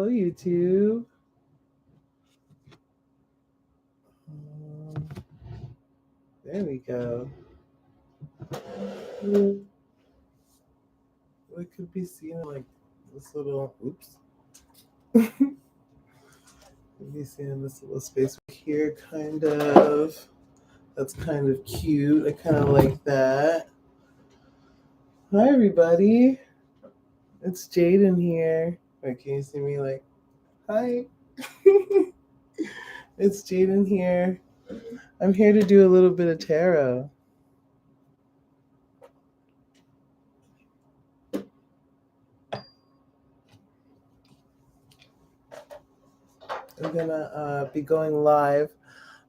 Hello, YouTube. There we go. We could be seeing like this little, oops. We'd be seeing this little space here, kind of. That's kind of cute. I kind of like that. Hi, everybody. It's Jayden here. Wait, can you see me? Like, hi. It's Jayden here. I'm here to do a little bit of tarot. I'm gonna be going live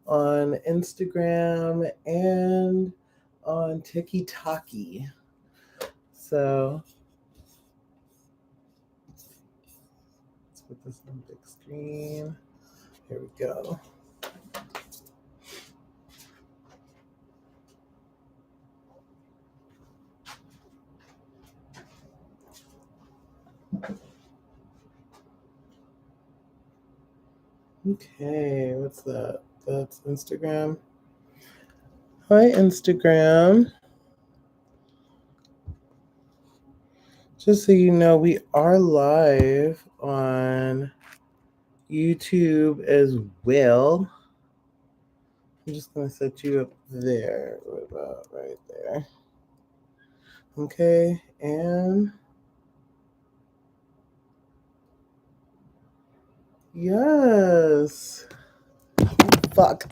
on Instagram and on TikTok. So let's put this on big screen. Here we go. Okay, what's that? That's Instagram. Hi, Instagram. Just so you know, we are live on YouTube as well. I'm just going to set you up there. What about right there? Okay, and yes. Fuck.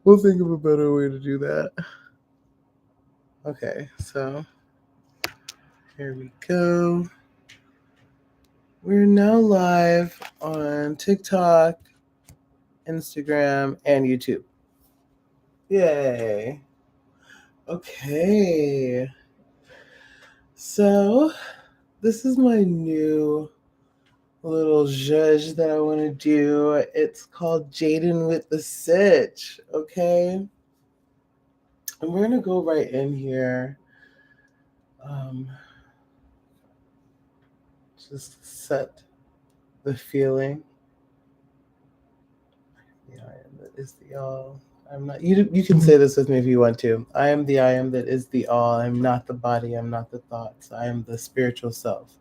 We'll think of a better way to do that. Okay, so here we go. We're now live on TikTok, Instagram, and YouTube. Yay. Okay. So this is my new little zhuzh that I want to do. It's called Jayden with the Sich. Okay. And we're going to go right in here. Just set the feeling. The I am that is the all. I'm not. You can say this with me if you want to. I am the I am that is the all. I'm not the body. I'm not the thoughts. I am the spiritual self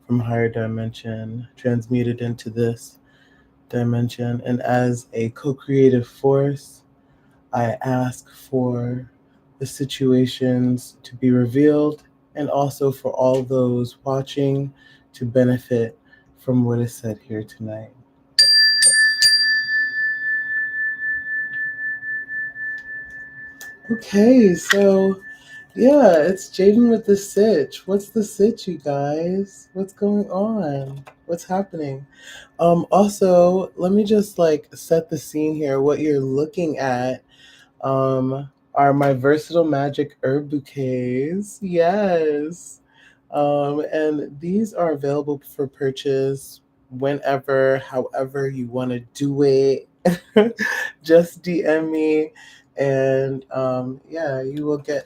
from higher dimension, transmuted into this dimension. And as a co-creative force, I ask for the situations to be revealed and also for all those watching to benefit from what is said here tonight. Okay, so yeah, it's Jayden with the Sich. What's the Sich, you guys? What's going on? What's happening? Also, let me just like set the scene here. What you're looking at are my versatile magic herb bouquets. Yes. And these are available for purchase whenever, however you want to do it. Just DM me, and yeah, you will get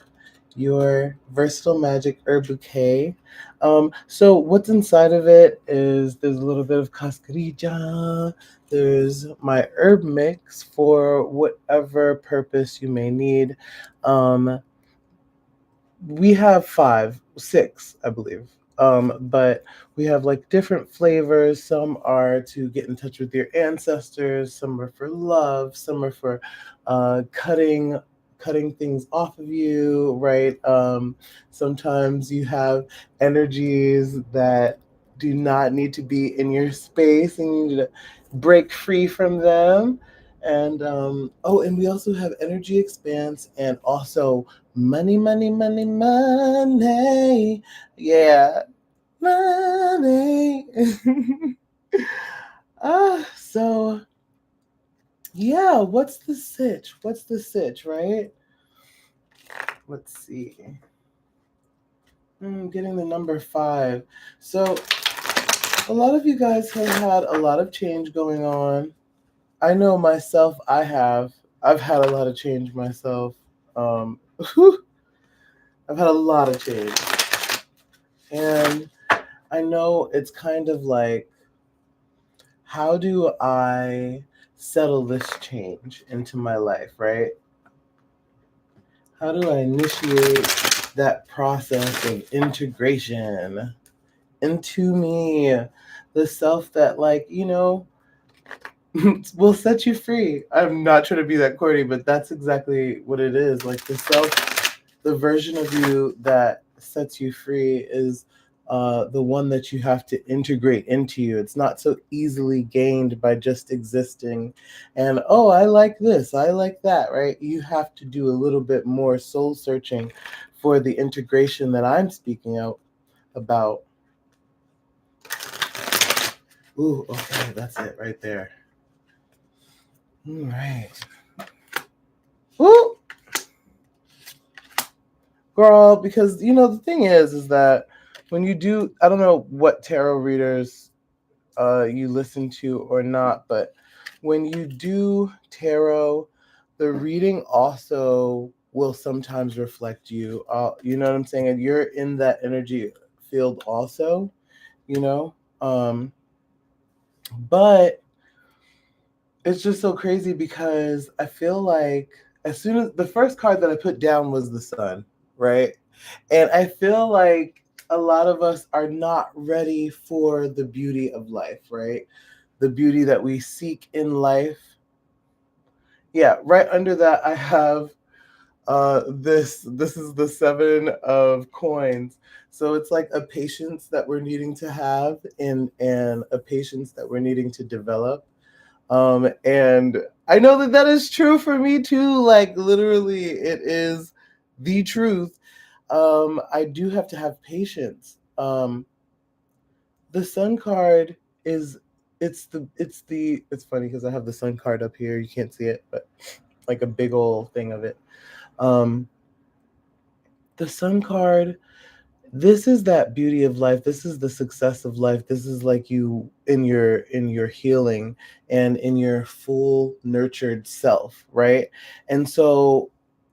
your versatile magic herb bouquet. So what's inside of it is there's a little bit of cascarilla. There's my herb mix for whatever purpose you may need. We have 6, I believe. But we have like different flavors. Some are to get in touch with your ancestors. Some are for love. Some are for cutting things off of you, right? Sometimes you have energies that do not need to be in your space and you need to break free from them. And and we also have energy expanse and also money. Yeah, money. So yeah, what's the sitch? Right? Let's see. I'm getting the number 5. So a lot of you guys have had a lot of change going on. I know myself, I've had a lot of change myself. I've had a lot of change. And I know it's kind of like, how do I settle this change into my life, right? How do I initiate that process of integration into me? The self that, like, will set you free. I'm not trying to be that corny, but that's exactly what it is. Like, the version of you that sets you free is the one that you have to integrate into you. It's not so easily gained by just existing and, oh, I like this, I like that, right? You have to do a little bit more soul searching for the integration that I'm speaking out about. Ooh, okay, that's it right there. All right. Ooh, girl, because the thing is that when you do, I don't know what tarot readers you listen to or not, but when you do tarot, the reading also will sometimes reflect you. You know what I'm saying? And you're in that energy field also, you know. But it's just so crazy because I feel like as soon as the first card that I put down was the sun, right? And I feel like a lot of us are not ready for the beauty of life, right? The beauty that we seek in life. Yeah, right under that I have this is the 7 of coins. So it's like a patience that we're needing to have and a patience that we're needing to develop. And I know that that is true for me too. Like, literally, it is the truth. I do have to have patience. The sun card is it's funny because I have the sun card up here. You can't see it, but like a big old thing of it. Um, the sun card, this is that beauty of life. This is the success of life. This is like you in your healing and in your full nurtured self, right? And so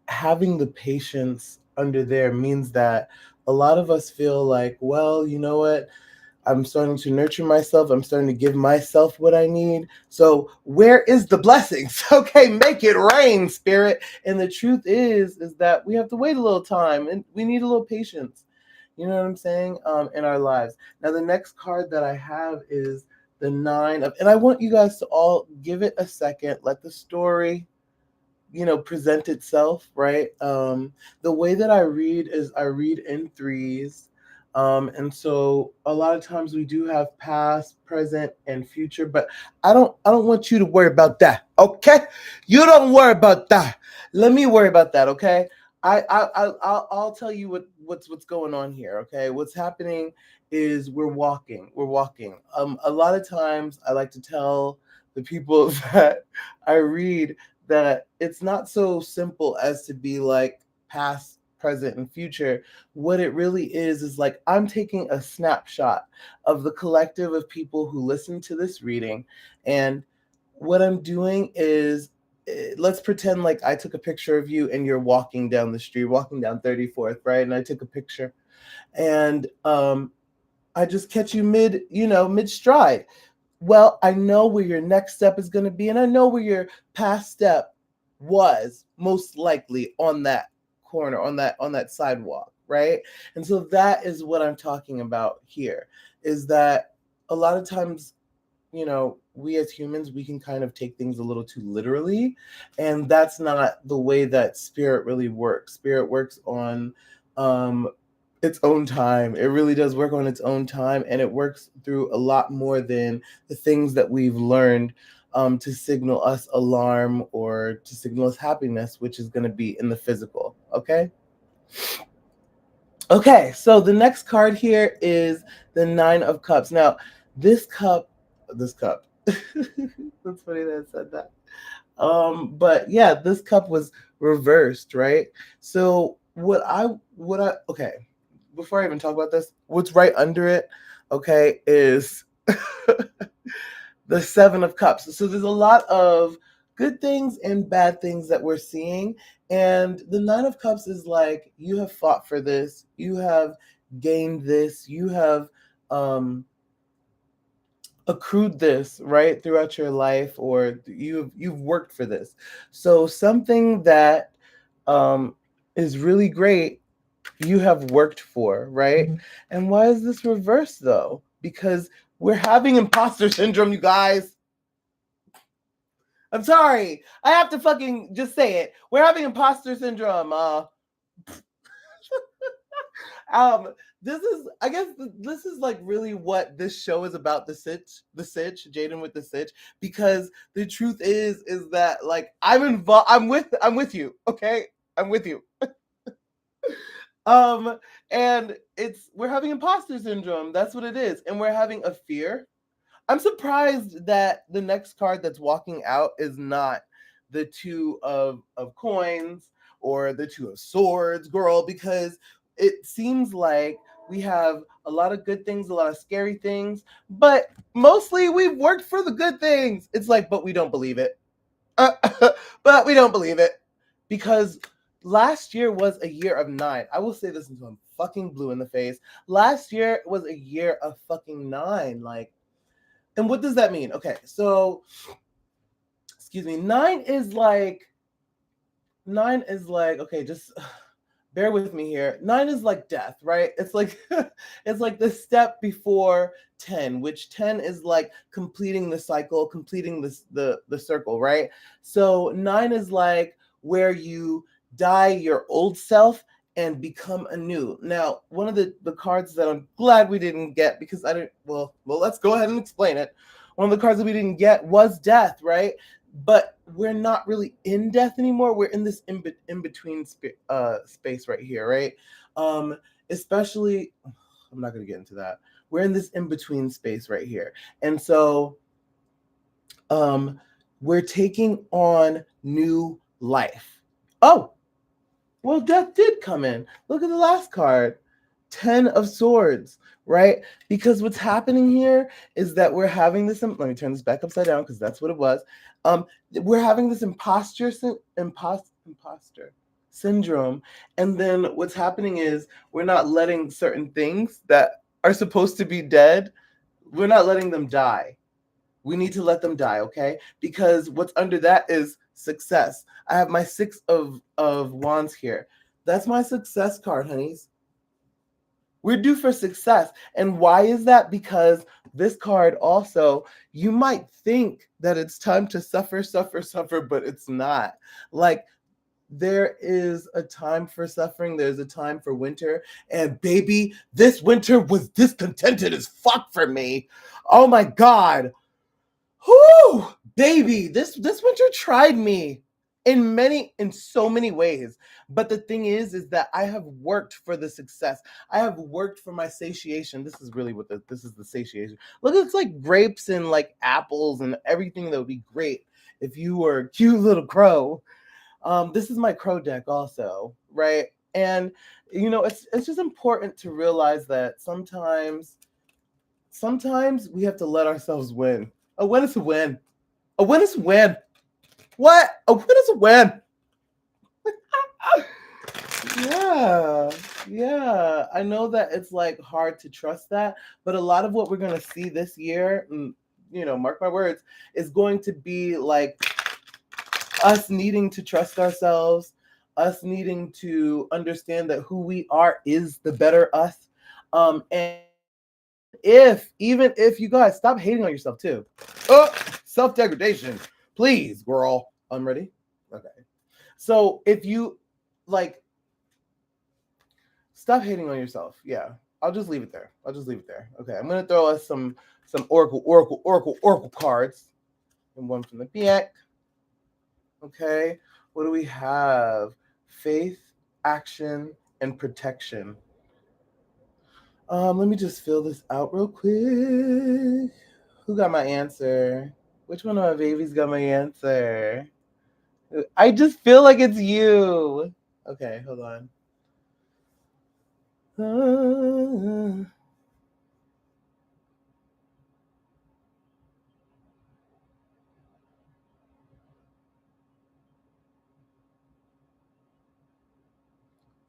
having the patience under there means that a lot of us feel like, well, you know what, I'm starting to nurture myself. I'm starting to give myself what I need. So where is the blessings? Okay, make it rain, spirit. And the truth is that we have to wait a little time and we need a little patience. You know what I'm saying? In our lives. Now, the next card that I have is the 9 of, and I want you guys to all give it a second. Let the story present itself, right? The way that I read is I read in threes. And so a lot of times we do have past, present, and future, but I don't want you to worry about that. Okay, you don't worry about that. Let me worry about that. Okay, I'll tell you what's going on here. Okay, what's happening is we're walking. A lot of times I like to tell the people that I read that it's not so simple as to be like past, present, and future. What it really is like I'm taking a snapshot of the collective of people who listen to this reading. And what I'm doing is, let's pretend like I took a picture of you and you're walking down the street, walking down 34th, right? And I took a picture and I just catch you mid stride. Well, I know where your next step is going to be, and I know where your past step was most likely on that corner, on that sidewalk, right? And so that is what I'm talking about here, is that a lot of times, we as humans, we can kind of take things a little too literally, and that's not the way that spirit really works. Spirit works on um its own time. It really does work on its own time, and it works through a lot more than the things that we've learned to signal us alarm or to signal us happiness, which is going to be in the physical. Okay. Okay, so the next card here is the 9 of Cups. Now, this cup. That's funny that I said that. But yeah, this cup was reversed, right? So okay, before I even talk about this, what's right under it, okay, is the 7 of Cups. So there's a lot of good things and bad things that we're seeing. And the 9 of Cups is like, you have fought for this, you have gained this, you have accrued this right throughout your life, or you've worked for this. So something that is really great, you have worked for, right? And why is this reversed though? Because we're having imposter syndrome, you guys. I'm sorry, I have to fucking just say it. We're having imposter syndrome. Um, this is, I guess, this is like really what this show is about. The sitch, Jayden with the sitch, because the truth is that like I'm involved. I'm with you. Okay, I'm with you. Um, and we're having imposter syndrome. That's what it is, and we're having a fear. I'm surprised that the next card that's walking out is not the two of coins or the two of swords, girl, because it seems like we have a lot of good things, a lot of scary things, but mostly we've worked for the good things. It's like, but we don't believe it. But we don't believe it because last year was a year of 9. I will say this until I'm fucking blue in the face. Last year was a year of fucking 9. Like, and what does that mean? Okay, so excuse me. Nine is like, okay, just bear with me here. 9 is like death, right? It's like it's like the step before 10, which 10 is like completing the cycle, completing the circle, right? So 9 is like where you die your old self and become anew. Now, one of the cards that I'm glad we didn't get because I didn't let's go ahead and explain it. One of the cards that we didn't get was death, right? But we're not really in death anymore. We're in this in between space right here, right? Um, Especially, I'm not going to get into that. We're in this in between space right here, and so um, we're taking on new life. Oh, well, death did come in. Look at the last card. 10 of swords, right? Because what's happening here is that we're having this, let me turn this back upside down because that's what it was. We're having this imposter syndrome. And then what's happening is we're not letting certain things that are supposed to be dead, we're not letting them die. We need to let them die, okay? Because what's under that is success. I have my 6 of wands here. That's my success card, honeys. We're due for success. And why is that? Because this card also, you might think that it's time to suffer, but it's not. Like, there is a time for suffering, there's a time for winter. And baby, this winter was discontented as fuck for me. Oh my God. Whoo, baby, this winter tried me in so many ways. But the thing is that I have worked for the success. I have worked for my satiation. This is really what this is, the satiation. Look, it's like grapes and like apples and everything that would be great if you were a cute little crow. This is my crow deck also, right? And it's just important to realize that sometimes we have to let ourselves win. A win is a win. A win is a win. What? A win is a win. Yeah. Yeah. I know that it's like hard to trust that, but a lot of what we're going to see this year, mark my words, is going to be like us needing to trust ourselves, us needing to understand that who we are is the better us. And even if you guys stop hating on yourself too. Oh, self-degradation. Please, girl. I'm ready. Okay. So if you like stop hating on yourself. Yeah. I'll just leave it there. Okay. I'm gonna throw us some oracle cards. And one from the deck. Okay. What do we have? Faith, action, and protection. Let me just fill this out real quick. Who got my answer? Which one of my babies got my answer? I just feel like it's you. Okay, hold on.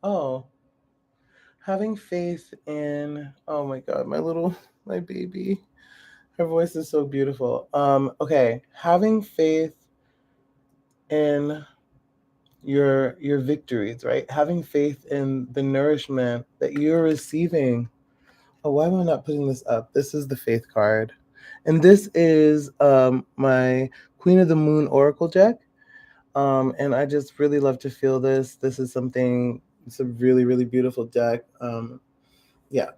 Oh, Having faith in, oh my God, my baby. Her voice is so beautiful. Okay, having faith in your victories, right? Having faith in the nourishment that you're receiving. Oh, why am I not putting this up? This is the faith card. And this is my Queen of the Moon Oracle deck. And I just really love to feel this. This is something, it's a really, really beautiful deck. Yeah.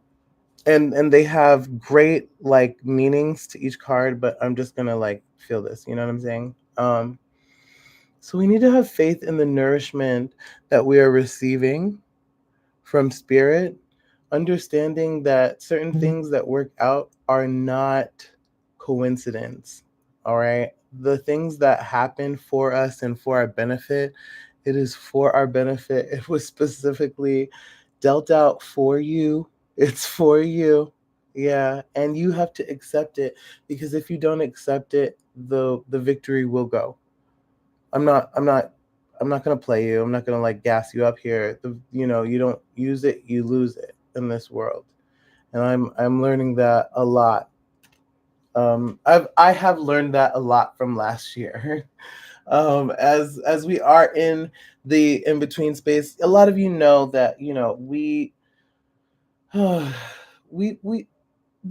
And they have great like meanings to each card, but I'm just gonna like feel this, you know what I'm saying? So we need to have faith in the nourishment that we are receiving from spirit, understanding that certain things that work out are not coincidence. All right. The things that happen for us and for our benefit, it is for our benefit. It was specifically dealt out for you. It's for you. Yeah. And you have to accept it, because if you don't accept it, the victory will go. I'm not gonna play you. I'm not gonna like gas you up here. You don't use it, you lose it in this world. And I'm learning that a lot. I have learned that a lot from last year. As we are in the in between space, a lot of you know that we the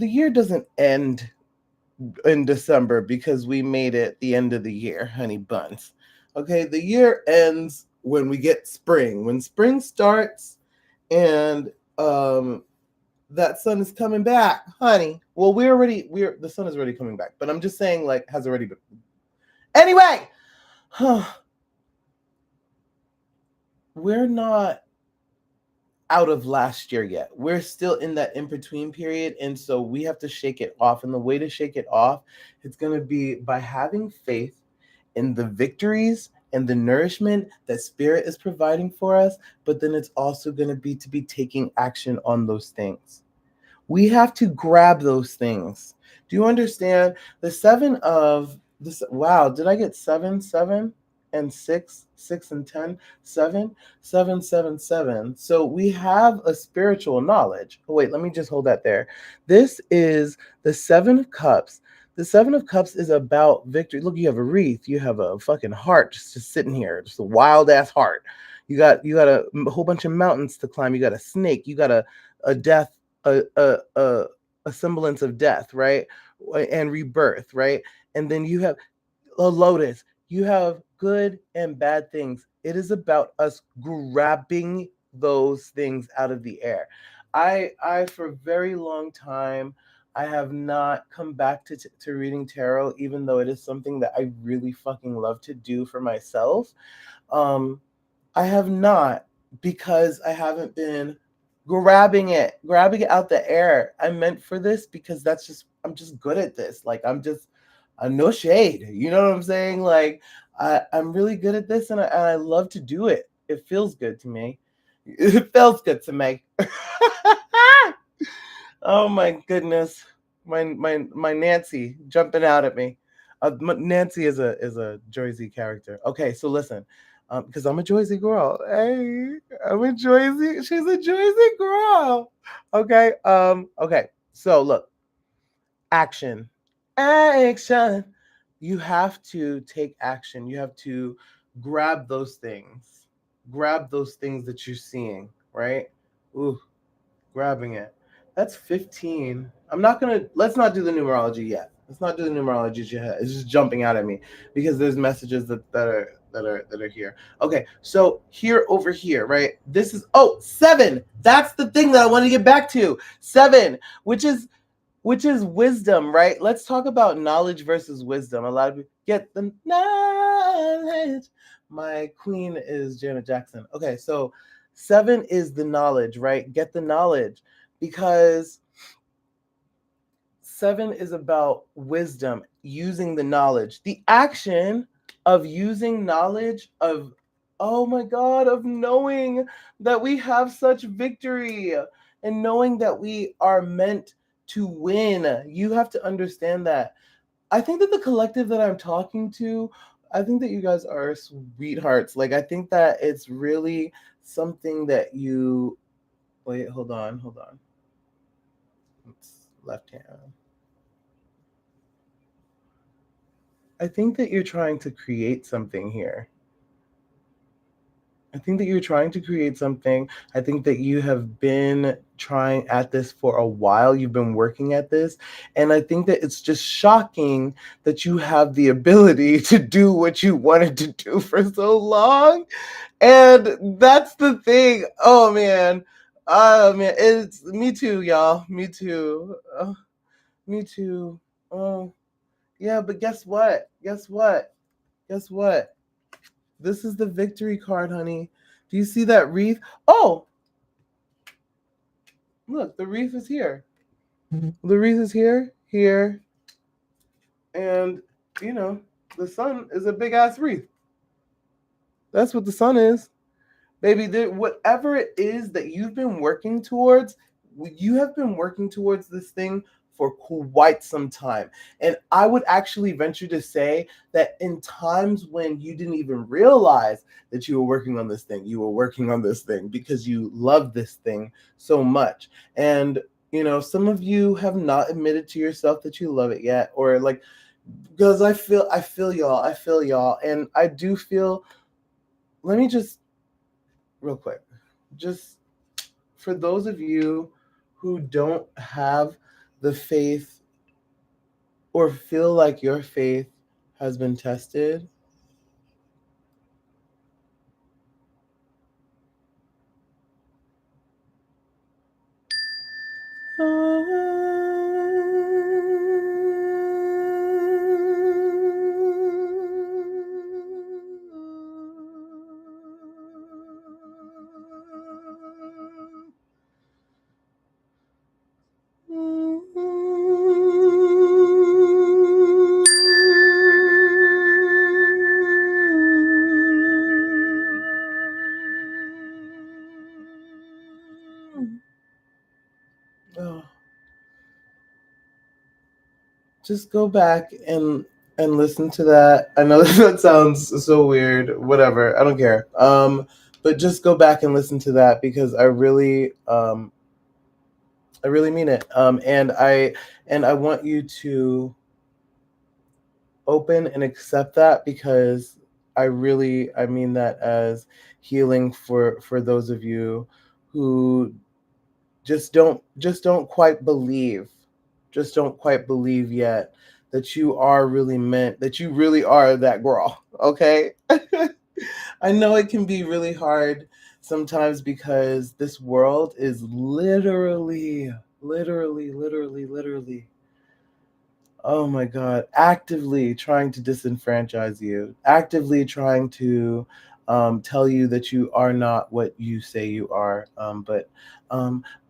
year doesn't end in December because we made it the end of the year, honey buns. Okay, the year ends when we get spring. When spring starts and that sun is coming back, honey. Well, we're the sun is already coming back, but I'm just saying like has already been. Anyway, we're not out of last year yet. We're still in that in between period. And so we have to shake it off. And the way to shake it off, it's going to be by having faith in the victories and the nourishment that spirit is providing for us. But then it's also going to be taking action on those things. We have to grab those things. Do you understand? The seven of this, wow, did I get seven and six and 10, seven, seven, seven, seven? So we have a spiritual knowledge. Oh, wait, let me just hold that there. This is the Seven of Cups. The Seven of Cups is about victory. Look, you have a wreath, you have a fucking heart just sitting here, just a wild ass heart. You got a whole bunch of mountains to climb. You got a snake. You got a death, a semblance of death, right? And rebirth, right? And then you have a lotus. You have good and bad things. It is about us grabbing those things out of the air. I for a very long time, I have not come back to reading tarot, even though it is something that I really fucking love to do for myself. Um, I have not, because I haven't been grabbing it out the air. I meant for this because I'm just good at this. Like I'm no shade. You know what I'm saying? Like I'm really good at this, and I love to do it. It feels good to me. It feels good to me. Oh my goodness, my Nancy jumping out at me. Nancy is a Jersey character. Okay, so listen, because I'm a Jersey girl. Hey, I'm a Jersey. She's a Jersey girl. Okay. Okay. So look, action, action. You have to take action. You have to grab those things. Grab those things that you're seeing. Right. Ooh, grabbing it. That's 15. Let's not do the numerology yet. Let's not do the numerology yet. It's just jumping out at me because there's messages that are here. Okay, so here over here, right? This is, oh, 7. That's the thing that I want to get back to. 7, which is wisdom, right? Let's talk about knowledge versus wisdom. A lot of people get the knowledge. My queen is Janet Jackson. Okay, so 7 is the knowledge, right? Get the knowledge, because 7 is about wisdom, using the knowledge, the action of using knowledge, of, oh my God, of knowing that we have such victory and knowing that we are meant to win. You have to understand that. I think that the collective that I'm talking to, I think that you guys are sweethearts. Like, I think that it's really something that Wait, hold on. It's left hand. I think that you're trying to create something here. I think that you're trying to create something. I think that you have been trying at this for a while. You've been working at this. And I think that it's just shocking that you have the ability to do what you wanted to do for so long. And that's the thing. Oh, man. Oh, man. It's me too, y'all. Me too. Me too. Oh, yeah. But guess what? Guess what? This is the victory card, honey. Do you see that wreath? Oh, look, the wreath is here. The wreath is here, and you know, the sun is a big ass wreath. That's what the sun is. Baby, whatever it is that you've been working towards, you have been working towards this thing for quite some time. And I would actually venture to say that in times when you didn't even realize that you were working on this thing, you were working on this thing because you love this thing so much. And some of you have not admitted to yourself that you love it yet, or like, because I feel y'all, and I do feel. Let me just real quick, just for those of you who don't have the faith or feel like your faith has been tested, oh, just go back and listen to that. I know that sounds so weird. Whatever, I don't care. But just go back and listen to that because I really mean it. And I want you to open and accept that because I mean that as healing for those of you who just don't quite believe, just don't quite believe yet that you are really meant, that you really are that girl. Okay. I know it can be really hard sometimes because this world is literally, oh my God, actively trying to disenfranchise you, actively trying to tell you that you are not what you say you are. But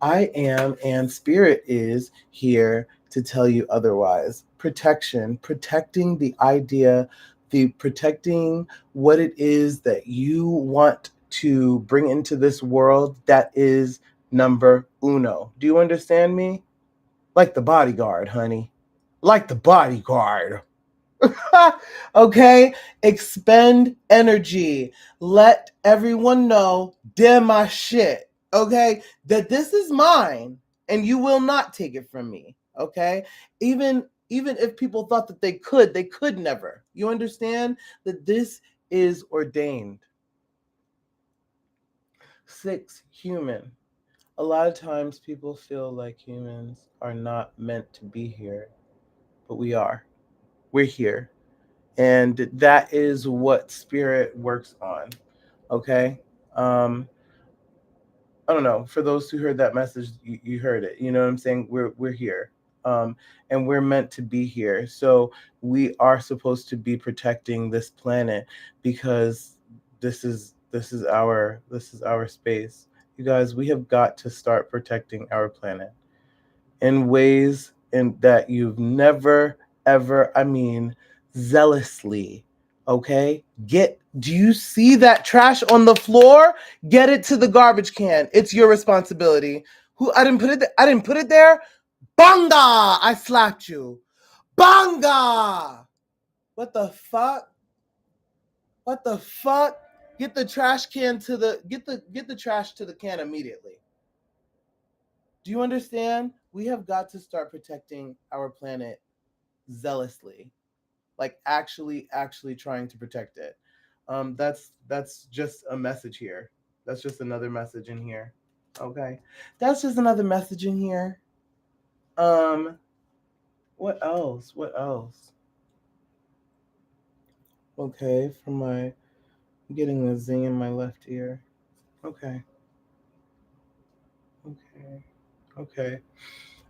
I am, and Spirit is here to tell you otherwise. Protecting the idea, protecting what it is that you want to bring into this world that is number uno. Do you understand me? Like the bodyguard, honey. Like the bodyguard. Okay? Expend energy. Let everyone know, damn my shit. Okay? That this is mine and you will not take it from me. Okay? Even if people thought that they could never. You understand that this is ordained. 6, human. A lot of times people feel like humans are not meant to be here, but we are. We're here. And that is what spirit works on. Okay. I don't know. For those who heard that message, you heard it. You know what I'm saying? We're here. And we're meant to be here. So we are supposed to be protecting this planet because this is our space. You guys, we have got to start protecting our planet in ways in that you've never ever, I mean, zealously. Okay? Do you see that trash on the floor? Get it to the garbage can. It's your responsibility. Who I didn't put it I didn't put it there. Banga! I slapped you. Banga! What the fuck? What the fuck? Get the trash can to the get the trash to the can immediately. Do you understand? We have got to start protecting our planet zealously, like actually trying to protect it. That's just a message here. That's just another message in here. Okay, that's just another message in here. Um, what else? What else? Okay, from my I'm getting a zing in my left ear. Okay, okay, okay.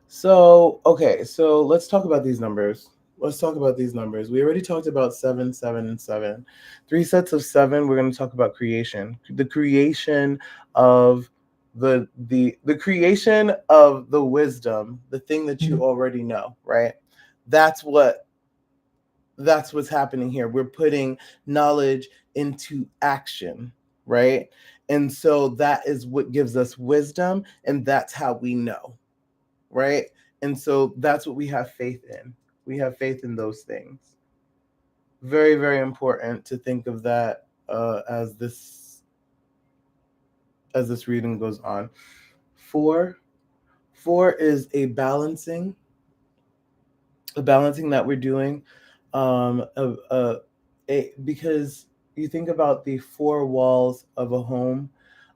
So let's talk about these numbers. Let's talk about these numbers. We already talked about 7, 7, and 7. Three sets of seven. We're going to talk about creation. The creation of the creation of the wisdom, the thing that you already know, right? That's what that's what's happening here. We're putting knowledge into action, right? And so that is what gives us wisdom, and that's how we know, right? And so that's what we have faith in. We have faith in those things. Very, very important to think of that as this reading goes on. Four, four is a balancing that we're doing, because you think about the four walls of a home,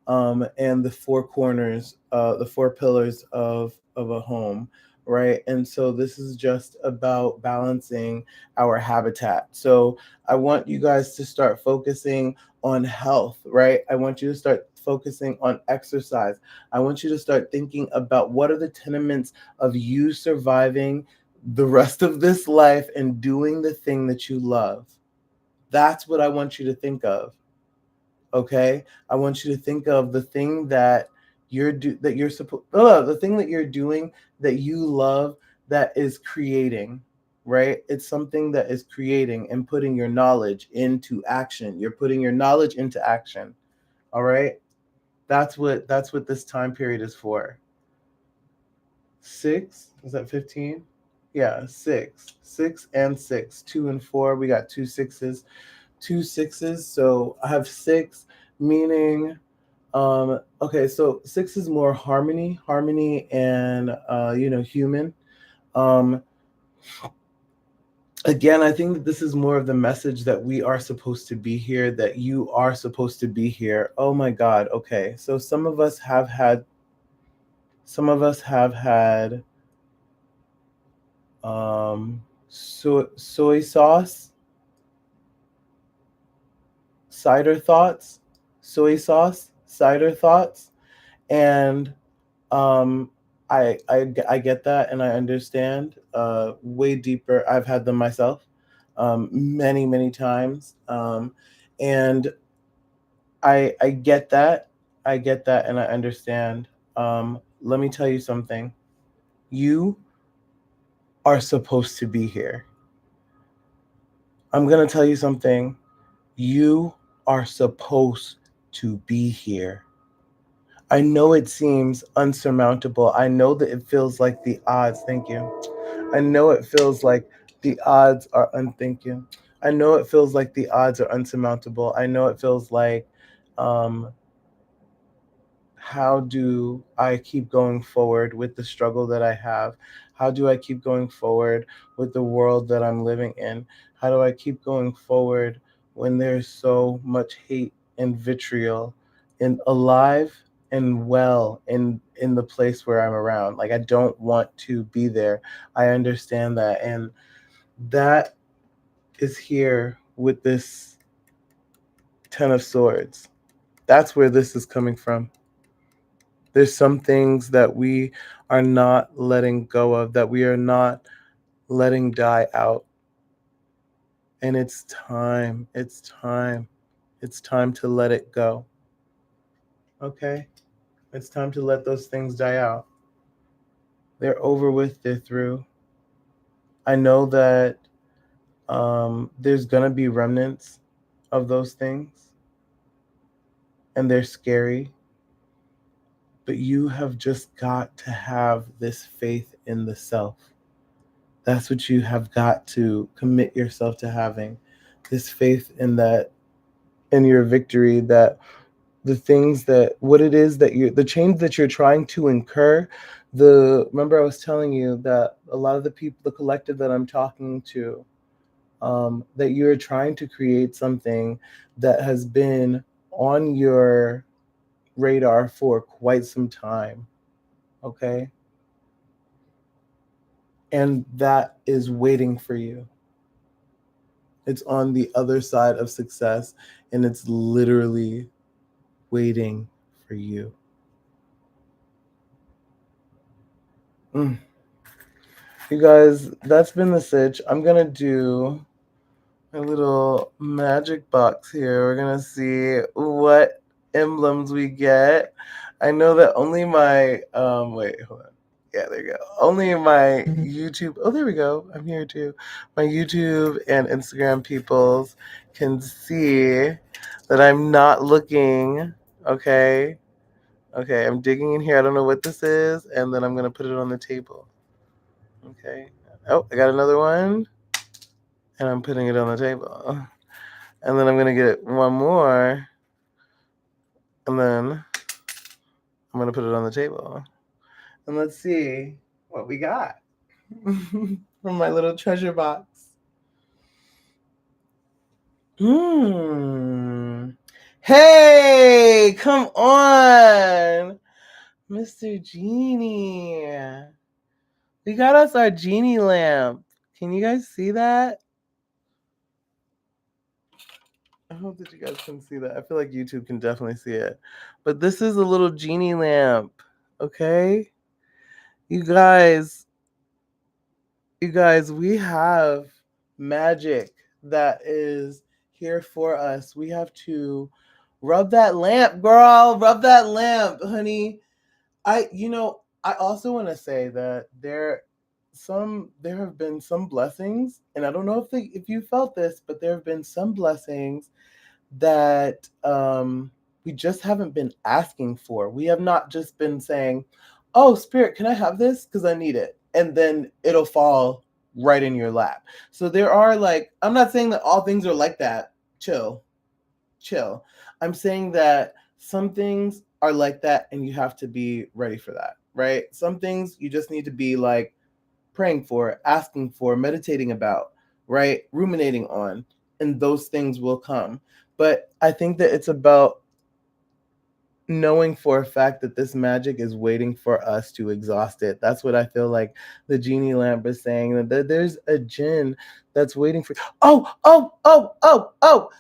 and the four corners, the four pillars of a home, right? And so this is just about balancing our habitat. So I want you guys to start focusing on health, right? I want you to start focusing on exercise. I want you to start thinking about what are the tenements of you surviving the rest of this life and doing the thing that you love. That's what I want you to think of. Okay, I want you to think of the thing that you're supposed the thing that you're doing that you love, that is creating, right? It's something that is creating and putting your knowledge into action. You're putting your knowledge into action. All right, that's what this time period is for. Six, is that 15? Yeah, six and six, 2 and 4. We got two sixes. So I have six, meaning, okay, so six is more harmony and human. Um, Again, I think that this is more of the message that we are supposed to be here, that you are supposed to be here. Oh my God. Okay, so some of us have had soy sauce, cider thoughts, soy sauce, cider thoughts, and um, I get that and I understand. Way deeper. I've had them myself, many times, and I get that. I get that and I understand. Let me tell you something. You are supposed to be here. I'm gonna tell you something. You are supposed to be here. I know it seems unsurmountable. I know that it feels like the odds, thank you. I know it feels like the odds are unthinking. I know it feels like the odds are unsurmountable. I know it feels like, um, how do I keep going forward with the struggle that I have? How do I keep going forward with the world that I'm living in? How do I keep going forward when there's so much hate and vitriol and alive and well in the place where I'm around? Like, I don't want to be there. I understand that. And that is here with this 10 of swords. That's where this is coming from. There's some things that we are not letting go of, that we are not letting die out. And it's time. It's time. It's time to let it go. Okay? It's time to let those things die out. They're over with, they're through. I know that there's going to be remnants of those things, and they're scary. But you have just got to have this faith in the self. That's what you have got to commit yourself to having, this faith in that, in your victory, that the things that, what it is that the change that you're trying to incur, Remember I was telling you that a lot of the people, the collective that I'm talking to, that you're trying to create something that has been on your radar for quite some time. Okay. And that is waiting for you. It's on the other side of success, and it's literally waiting for you. Mm. You guys, that's been the sitch. I'm going to do a little magic box here. We're going to see what emblems we get. I know that only my, wait, hold on. Yeah, there you go. Only my YouTube, oh, there we go. I'm here too. My YouTube and Instagram peoples can see that I'm not looking. Okay. Okay, I'm digging in here. I don't know what this is. And then I'm going to put it on the table. Okay. Oh, I got another one. And I'm putting it on the table. And then I'm going to get one more. And then I'm going to put it on the table. And let's see what we got from my little treasure box. Hey, come on, Mr. Genie. We got us our genie lamp. Can you guys see that? I hope that you guys can see that. I feel like YouTube can definitely see it. But this is a little genie lamp, okay? You guys, we have magic that is here for us. We have to rub that lamp, girl. Rub that lamp, honey. I also want to say that there have been some blessings, and I don't know if you felt this, but there have been some blessings that we just haven't been asking for. We have not just been saying, "Oh, Spirit, can I have this? Because I need it," and then it'll fall right in your lap. So there are I'm not saying that all things are like that. Chill. I'm saying that some things are like that, and you have to be ready for that, right? Some things you just need to be praying for, asking for, meditating about, right? Ruminating on, and those things will come. But I think that it's about knowing for a fact that this magic is waiting for us to exhaust it. That's what I feel like the genie lamp is saying, that there's a djinn that's waiting for. Oh.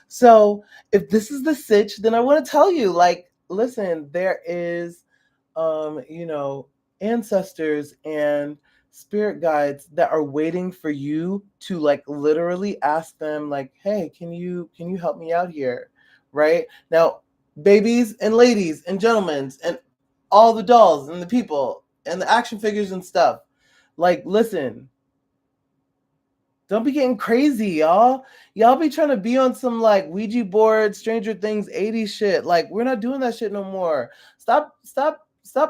So if this is the sitch, then I want to tell you, listen, there is ancestors and spirit guides that are waiting for you to literally ask them, hey, can you help me out here, right? Now, babies and ladies and gentlemen and all the dolls and the people and the action figures and stuff, listen, don't be getting crazy, y'all. Y'all be trying to be on some Ouija board, Stranger Things 80s shit. We're not doing that shit no more. Stop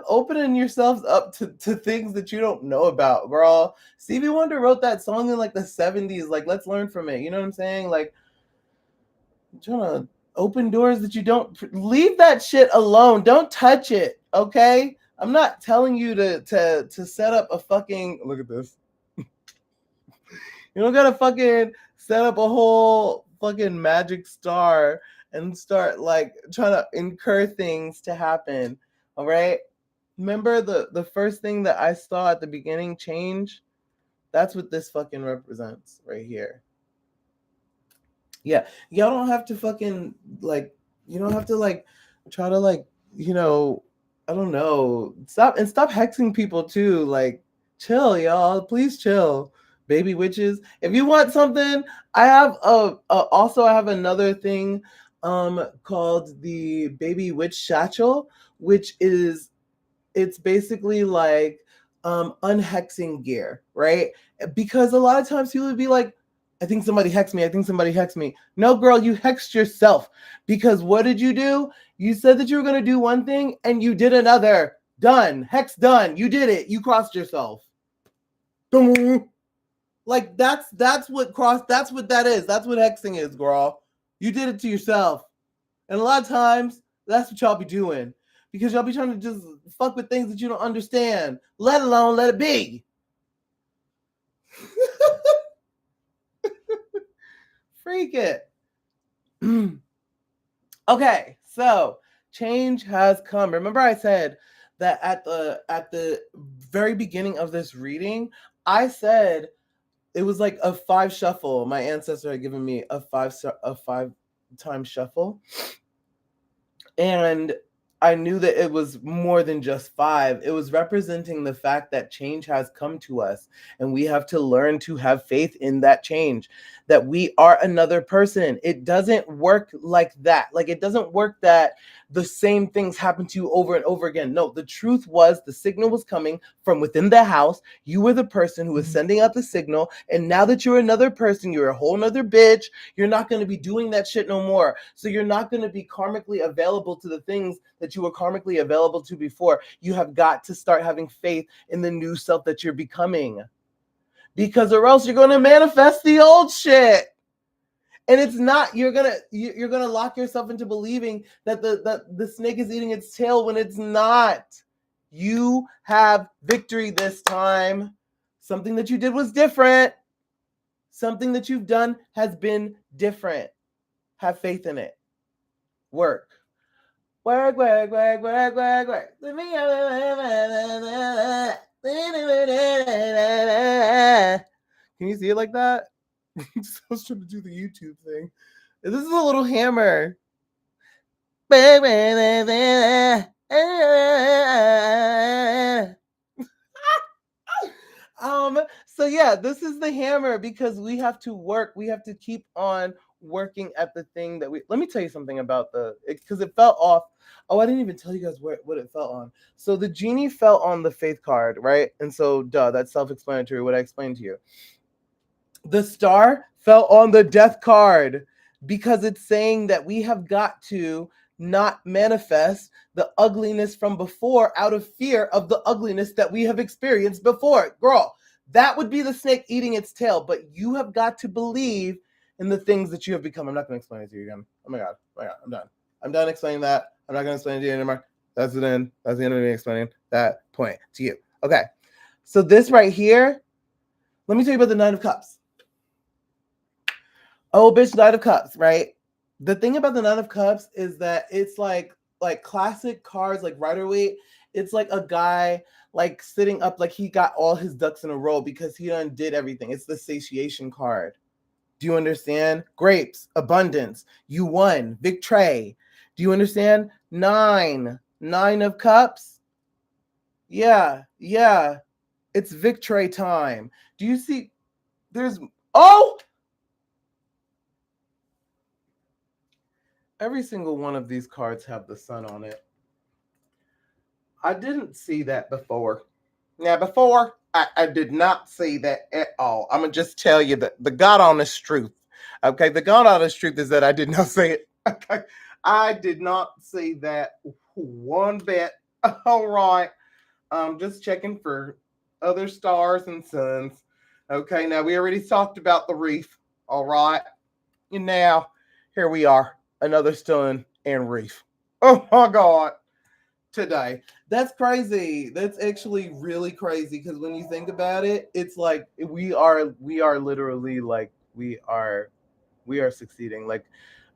opening yourselves up to things that you don't know about, girl. Stevie Wonder wrote that song in the 70s. Let's learn from it. You know what I'm saying? Trying to open doors that you don't. Leave that shit alone. Don't touch it, okay? I'm not telling you to set up a fucking. Look at this. You don't gotta fucking set up a whole fucking magic star and start trying to incur things to happen. All right. Remember the first thing that I saw at the beginning, change? That's what this fucking represents right here. Yeah. Y'all don't have to fucking you don't have to try to I don't know. Stop hexing people too. Chill, y'all. Please chill. Baby witches. If you want something, I have also I have another thing called the baby witch satchel, which is it's basically unhexing gear, right? Because a lot of times people would be like, I think somebody hexed me. I think somebody hexed me. No, girl, you hexed yourself. Because what did you do? You said that you were going to do one thing and you did another. Done. Hex done. You did it. You crossed yourself. That's what that's what that is. That's what hexing is, girl. You did it to yourself. And a lot of times, that's what y'all be doing. because y'all be trying to just fuck with things that you don't understand, let alone let it be. Freak it. Okay, so change has come. Remember I said that at the very beginning of this reading, I said it was like a 5 shuffle. My ancestor had given me a 5 time shuffle. And I knew that it was more than just 5. It was representing the fact that change has come to us, and we have to learn to have faith in that change, that we are another person. It doesn't work like that. Like, it doesn't work that the same things happen to you over and over again. No, the truth was the signal was coming from within the house. You were the person who was sending out the signal, and now that you're another person, you're a whole nother bitch. You're not going to be doing that shit no more. So you're not going to be karmically available to the things that you were karmically available to before. You have got to start having faith in the new self that you're becoming, because or else you're going to manifest the old shit. And it's not, you're gonna lock yourself into believing that the snake is eating its tail when it's not. You have victory this time. Something that you did was different. Something that you've done has been different. Have faith in it. Work. Work, work, work, work, work, work. Can you see it like that? I was trying to do the YouTube thing. This is a little hammer. So yeah, this is the hammer, because we have to work. We have to keep on working at the thing that we. Let me tell you something about because it fell off. Oh, I didn't even tell you guys what it fell on. So the genie fell on the faith card, right? And so, that's self-explanatory. What I explained to you. The star fell on the death card, because it's saying that we have got to not manifest the ugliness from before out of fear of the ugliness that we have experienced before. Girl, that would be the snake eating its tail, but you have got to believe in the things that you have become. I'm not going to explain it to you again. Oh my God, I'm done. I'm done explaining that. I'm not going to explain it to you anymore. That's the end. That's the end of me explaining that point to you. Okay, so this right here, let me tell you about the Nine of Cups. Oh, bitch, Nine of Cups, right? The thing about the Nine of Cups is that it's like classic cards, like Rider-Waite. It's like a guy like sitting up, like he got all his ducks in a row because he done did everything. It's the satiation card. Do you understand? Grapes, abundance. You won. Victory. Do you understand? Nine of Cups. Yeah. It's victory time. Do you see? Every single one of these cards have the sun on it. I didn't see that before. Now, before, I did not see that at all. I'm going to just tell you the God honest truth. Okay, the God honest truth is that I did not see it. Okay, I did not see that one bit. All right. I'm just checking for other stars and suns. Okay, now we already talked about the reef. All right. And now, here we are. Another stone and reef. Oh my God. Today. That's crazy. That's actually really crazy, because when you think about it, it's like we are literally like we are succeeding. Like,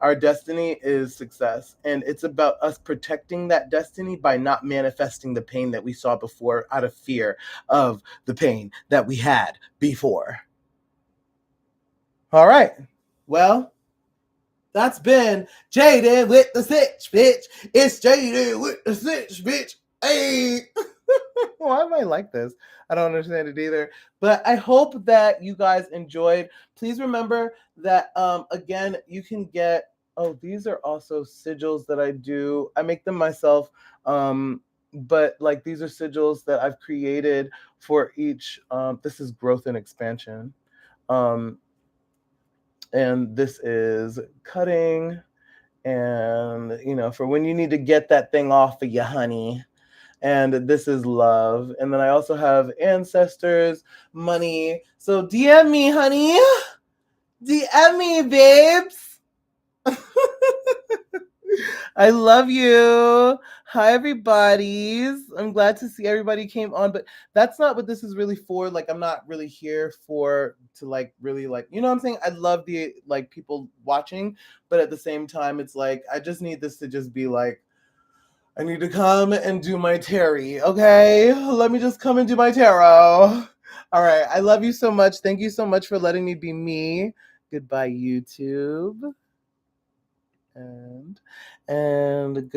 our destiny is success, and it's about us protecting that destiny by not manifesting the pain that we saw before out of fear of the pain that we had before. All right. Well, that's been Jayden with the sich, bitch. It's Jayden with the sich, bitch. Hey. Why am I like this? I don't understand it either. But I hope that you guys enjoyed. Please remember that, again, you can get, these are also sigils that I do. I make them myself. But like, these are sigils that I've created for each. This is growth and expansion. And this is cutting, and for when you need to get that thing off of you, honey. And this is love. And then I also have ancestors, money. So DM me, honey. DM me, babes. I love you. Hi, everybody's. I'm glad to see everybody came on, but that's not what this is really for. Like, I'm not really here to like really like, you know what I'm saying? I love the like people watching, but at the same time, it's like I just need this to just be like, I need to come and do my tarot. Okay, let me just come and do my tarot. All right, I love you so much. Thank you so much for letting me be me. Goodbye, YouTube. And good